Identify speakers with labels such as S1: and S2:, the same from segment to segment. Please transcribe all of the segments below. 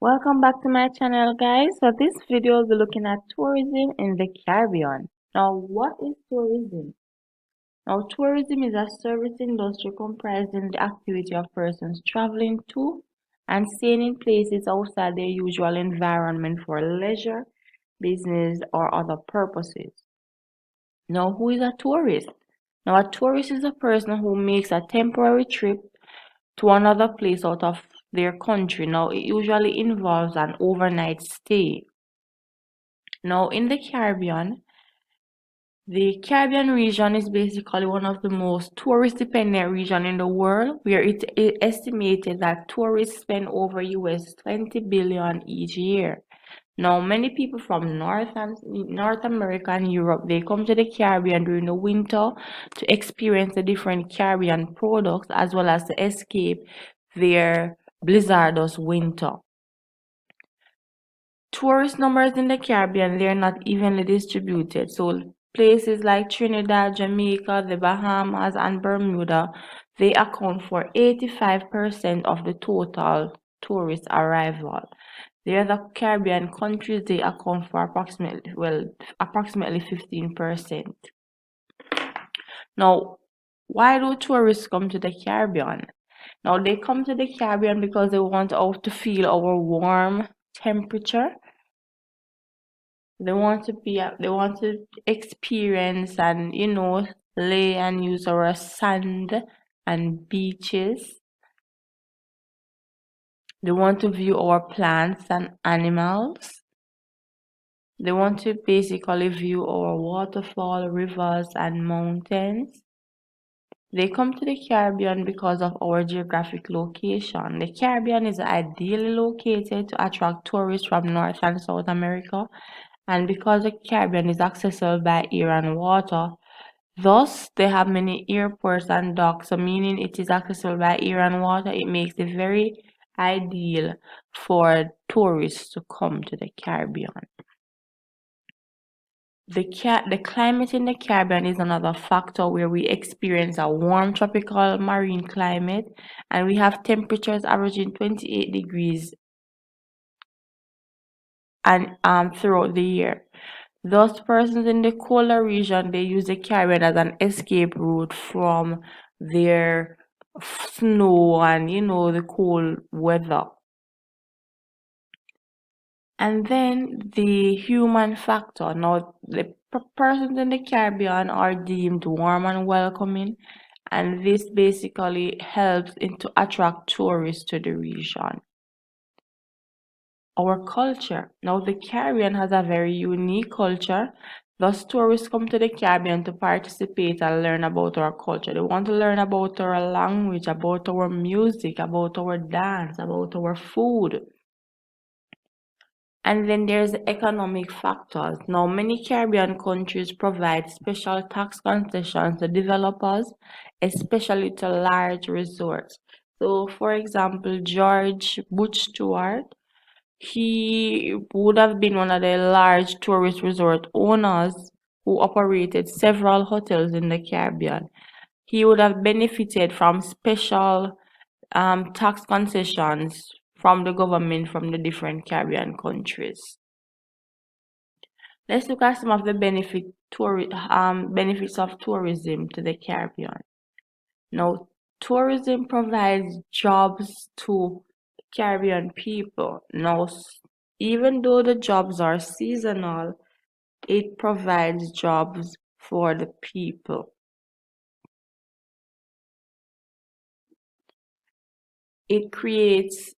S1: Welcome back to my channel, guys. So this video will be looking at tourism in the Caribbean. Now, what is tourism? Now, tourism is a service industry comprising the activity of persons traveling to and staying in places outside their usual environment for leisure, business, or other purposes. Now, who is a tourist? Now, a tourist is a person who makes a temporary trip to another place out of their country. Now, it usually involves an overnight stay. Now, in the Caribbean region is basically one of the most tourist-dependent region in the world, where it is estimated that tourists spend over US 20 billion each year. Now, many people from North America and Europe, they come to the Caribbean during the winter to experience the different Caribbean products as well as to escape their blizzardous winter. Tourist numbers in the Caribbean, they're not evenly distributed. So places like Trinidad, Jamaica, the Bahamas, and Bermuda, they account for 85% of the total tourist arrival. The other Caribbean countries, they account for approximately 15%. Now, why do tourists come to the Caribbean? Now, they come to the Caribbean because they want to feel our warm temperature. They want to experience and lay and use our sand and beaches. They want to view our plants and animals. They want to basically view our waterfall, rivers, and mountains. They come to the Caribbean because of our geographic location. The Caribbean is ideally located to attract tourists from North and South America, and because the Caribbean is accessible by air and water, thus they have many airports and docks, so meaning it is accessible by air and water, it makes it very ideal for tourists to come to the Caribbean. The climate in the Caribbean is another factor where we experience a warm tropical marine climate, and we have temperatures averaging 28 degrees and throughout the year. Thus, persons in the colder region, they use the Caribbean as an escape route from their snow and the cold weather. And then the human factor. Now, the persons in the Caribbean are deemed warm and welcoming, and this basically helps to attract tourists to the region. Our culture. Now, the Caribbean has a very unique culture. Thus, tourists come to the Caribbean to participate and learn about our culture. They want to learn about our language, about our music, about our dance, about our food. And then there's economic factors. Now, many Caribbean countries provide special tax concessions to developers, especially to large resorts. So, for example, George Butch Stewart, he would have been one of the large tourist resort owners who operated several hotels in the Caribbean. He would have benefited from special tax concessions from the government from the different Caribbean countries. Let's look at some of the benefits of tourism to the Caribbean. Now, tourism provides jobs to Caribbean people. Now, even though the jobs are seasonal, it provides jobs for the people. It creates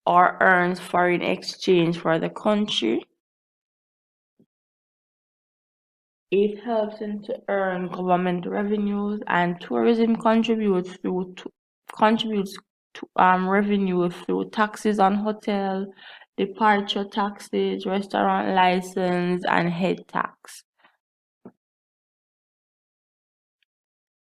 S1: or earns foreign exchange for the country. It helps them to earn government revenues, and tourism contributes to revenue through taxes on hotel, departure taxes, restaurant license, and head tax.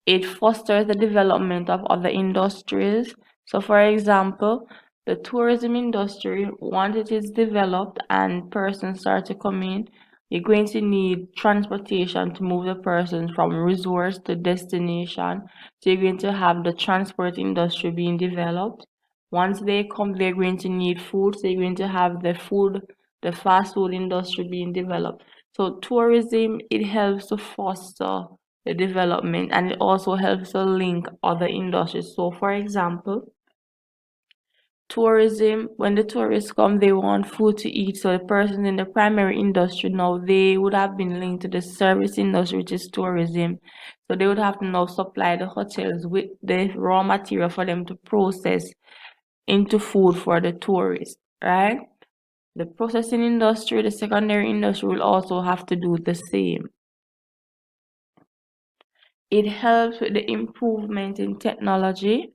S1: It fosters the development of other industries. So, for example, the tourism industry, once it is developed and persons start to come in, you're going to need transportation to move the person from resource to destination. So you're going to have the transport industry being developed, Once they come, they're going to need food, so they're going to have the fast food industry being developed. So tourism, it helps to foster the development, and it also helps to link other industries. So for example, tourism, when the tourists come, they want food to eat. So the person in the primary industry now, they would have been linked to the service industry, which is tourism. So they would have to now supply the hotels with the raw material for them to process into food for the tourists, right? The processing industry, the secondary industry will also have to do the same. It helps with the improvement in technology,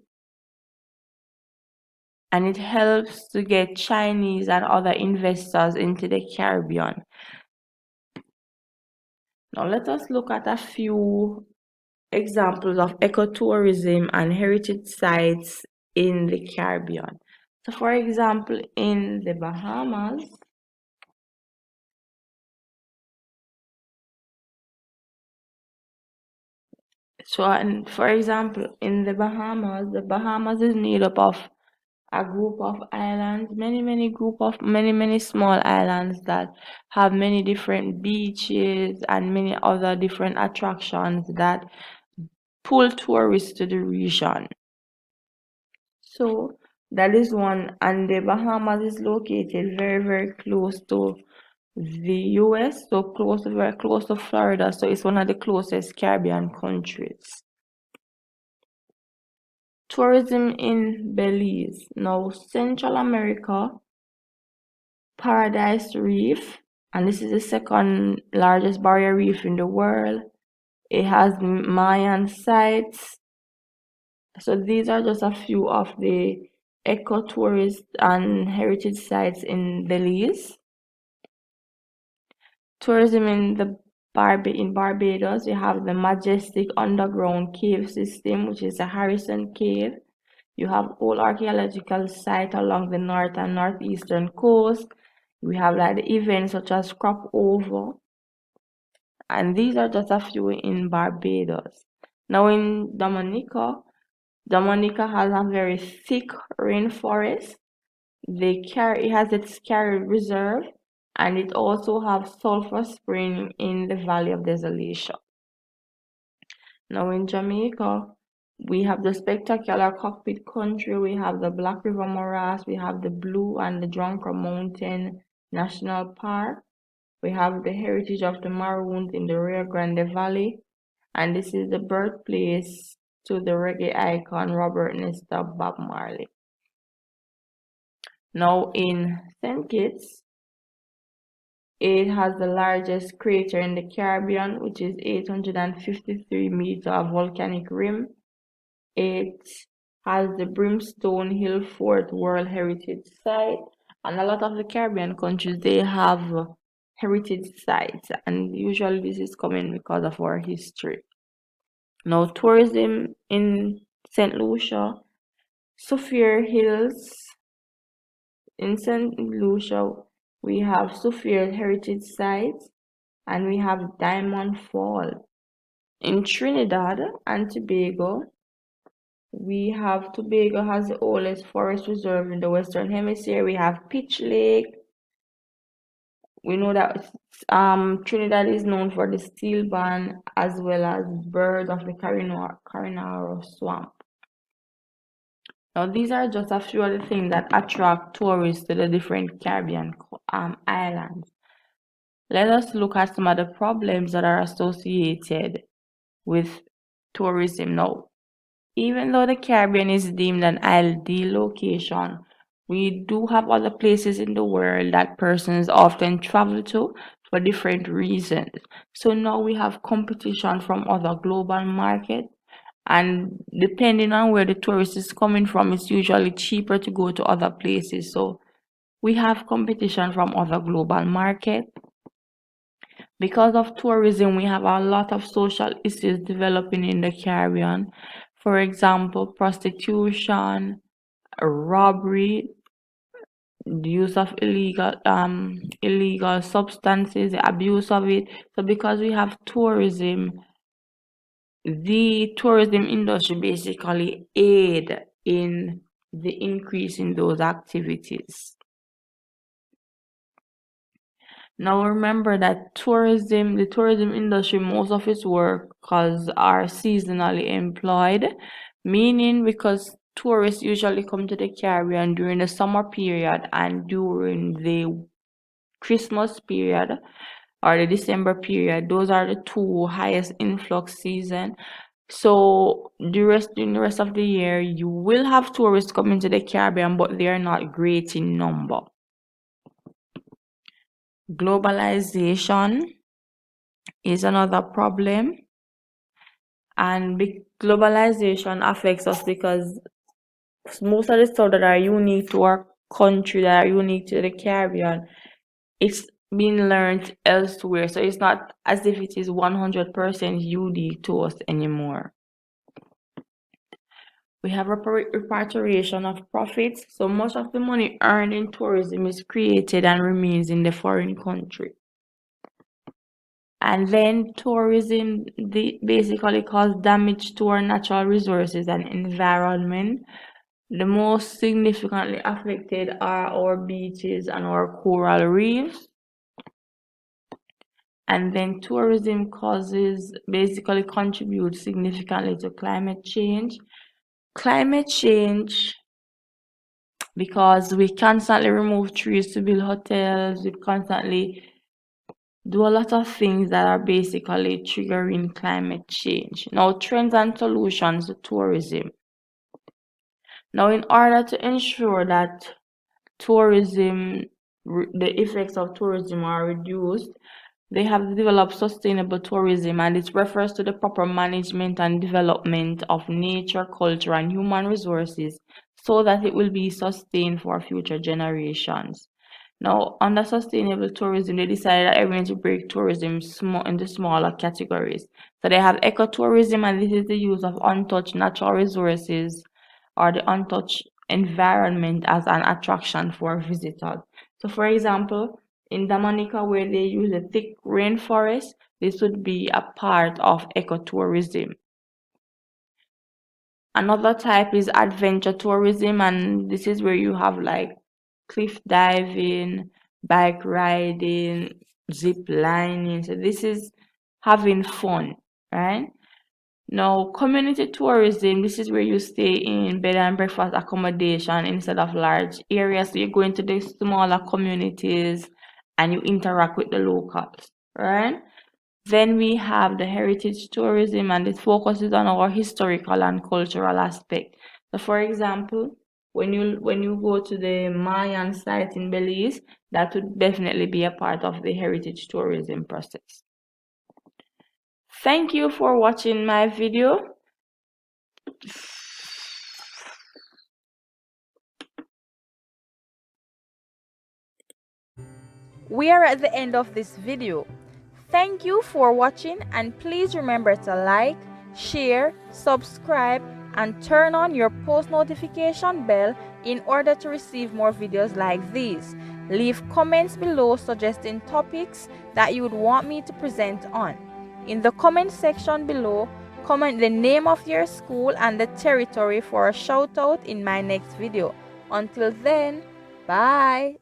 S1: and it helps to get Chinese and other investors into the Caribbean. Now let us look at a few examples of ecotourism and heritage sites in the Caribbean. So for example, in the Bahamas, for example, in the Bahamas is made up of a group of islands, many small islands that have many different beaches and many other different attractions that pull tourists to the region. So that is one, and the Bahamas is located very close to the US, so very close to Florida, so it's one of the closest Caribbean countries. Tourism in Belize. Now, Central America, Paradise Reef, and this is the second largest barrier reef in the world. It has Mayan sites. So these are just a few of the ecotourist and heritage sites in Belize. Tourism in Barbados, you have the majestic underground cave system, which is the Harrison Cave. You have old archaeological site along the north and northeastern coast. We have like the events such as Crop Over. And these are just a few in Barbados. Now in Dominica has a very thick rainforest. It has its Carib Reserve, and it also has sulfur spring in the Valley of Desolation. Now in Jamaica, we have the spectacular Cockpit Country, we have the Black River Morass, we have the Blue and the Drunker Mountain National Park, we have the heritage of the Maroons in the Rio Grande Valley, and this is the birthplace to the reggae icon Robert Nesta Bob Marley. Now in St. Kitts, it has the largest crater in the Caribbean, which is 853 meters of volcanic rim. It has the Brimstone Hill Fort World Heritage Site, and a lot of the Caribbean countries, they have heritage sites, and usually this is coming because of our history. Now, tourism in St. Lucia, Soufriere Hills. In St. Lucia, we have Soufriere Heritage Sites, and we have Diamond Fall. In Trinidad and Tobago, Tobago has the oldest forest reserve in the Western Hemisphere. We have Pitch Lake. We know that Trinidad is known for the steel band as well as birds of the Carinaro swamp. Now, these are just a few of the things that attract tourists to the different Caribbean islands. Let us look at some of the problems that are associated with tourism now. Even though the Caribbean is deemed an ideal location, we do have other places in the world that persons often travel to for different reasons. So now we have competition from other global markets, and depending on where the tourist is coming from, it's usually cheaper to go to other places. So we have competition from other global markets. Because of tourism, we have a lot of social issues developing in the Caribbean. For example, prostitution, robbery, the use of illegal substances, the abuse of it. So because we have tourism, the tourism industry basically aid in the increase in those activities. Now remember that the tourism industry, most of its workers are seasonally employed, meaning because tourists usually come to the Caribbean during the summer period and during the Christmas period or the December period. Those are the two highest influx season. So during the rest of the year, you will have tourists coming to the Caribbean, but they are not great in number. Globalization is another problem, and globalization affects us because most of the stuff that are unique to our country, that are unique to the Caribbean, it's being learned elsewhere. So it's not as if it is 100% unique to us anymore. We have repatriation of profits. So much of the money earned in tourism is created and remains in the foreign country. And then tourism basically causes damage to our natural resources and environment. The most significantly affected are our beaches and our coral reefs. And then tourism basically contributes significantly to climate change. Climate change, because we constantly remove trees to build hotels, we constantly do a lot of things that are basically triggering climate change. Now, trends and solutions to tourism. Now, in order to ensure that the effects of tourism are reduced, they have developed sustainable tourism, and it refers to the proper management and development of nature, culture, and human resources so that it will be sustained for future generations. Now, under sustainable tourism, they decided that everyone to break tourism into smaller categories. So they have ecotourism, and this is the use of untouched natural resources or the untouched environment as an attraction for visitors. So, for example, in Dominica, where they use a thick rainforest, this would be a part of ecotourism. Another type is adventure tourism, and this is where you have like cliff diving, bike riding, zip lining. So this is having fun, right? Now, community tourism, this is where you stay in bed and breakfast accommodation instead of large areas. So you go into the smaller communities and you interact with the locals, right? Then we have the heritage tourism, and it focuses on our historical and cultural aspect. So, for example, when you go to the Mayan site in Belize, that would definitely be a part of the heritage tourism process. Thank you for watching my video.
S2: We are at the end of this video. Thank you for watching, and please remember to like, share, subscribe, and turn on your post notification bell in order to receive more videos like these. Leave comments below suggesting topics that you would want me to present on. In the comment section below, comment the name of your school and the territory for a shout out in my next video. Until then, bye.